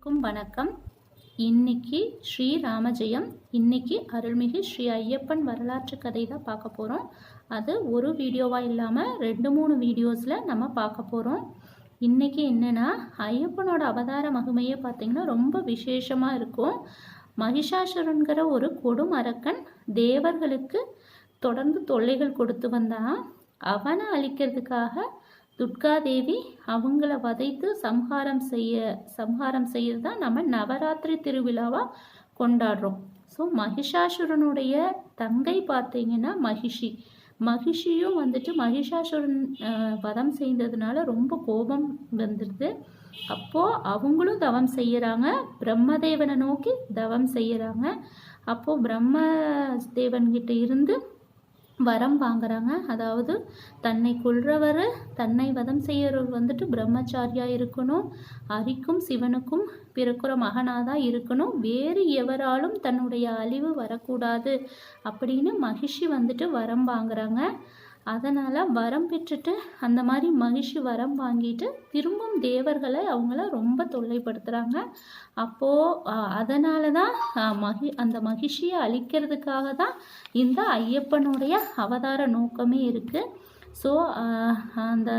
அனைவருக்கும் வணக்கம். இன்னைக்கு ஸ்ரீ ராமஜெயம். இன்னைக்கு அருள்மிகு ஸ்ரீ ஐயப்பன் வரலாற்று கதை தான் பார்க்க போகிறோம். அது ஒரு வீடியோவாக இல்லாமல் 2-3 வீடியோஸில் நம்ம பார்க்க போகிறோம். இன்னைக்கு என்னென்னா, ஐயப்பனோட அவதார மகிமையை பார்த்திங்கன்னா ரொம்ப விசேஷமாக இருக்கும். மகிஷாசுரன்கிற ஒரு கொடும் அரக்கன் தேவர்களுக்கு தொடர்ந்து தொல்லைகள் கொடுத்து வந்தான். அவனை அழிக்கிறதுக்காக துர்காதேவி அவங்கள வதைத்து சம்ஹாரம் செய்யறது தான் நம்ம நவராத்திரி திருவிழாவாக கொண்டாடுறோம். ஸோ மகிஷாசுரனுடைய தங்கை பார்த்தீங்கன்னா மகிஷியும் மகிஷாசுரன் வதம் செய்ததுனால ரொம்ப கோபம் வந்துடுது. அப்போது அவங்களும் தவம் செய்கிறாங்க, பிரம்மதேவனை நோக்கி தவம் செய்கிறாங்க. அப்போது பிரம்மதேவன்கிட்ட இருந்து வரம் வாங்குறாங்க. அதாவது தன்னை கொல்றவர், தன்னை வதம் செய்யறவர் பிரம்மச்சாரியா இருக்கணும், ஹரிக்கும் சிவனுக்கும் பிறக்கிற மகனாதான் இருக்கணும், வேறு எவராலும் தன்னுடைய அழிவு வரக்கூடாது அப்படின்னு மகிஷி வரம் வாங்குறாங்க. அதனால் வரம் பெற்றுட்டு அந்த மாதிரி மகிஷி வரம் வாங்கிட்டு திரும்பவும் தேவர்களை அவங்கள ரொம்ப தொல்லைப்படுத்துகிறாங்க. அப்போது அதனால தான் அந்த மகிஷியை அழிக்கிறதுக்காக தான் இந்த ஐயப்பனுடைய அவதார நோக்கமே இருக்குது. ஸோ அந்த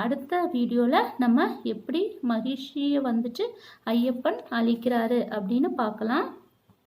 அடுத்த வீடியோவில் நம்ம எப்படி மகிஷியை ஐயப்பன் அழிக்கிறாரு அப்படின்னு பார்க்கலாம்.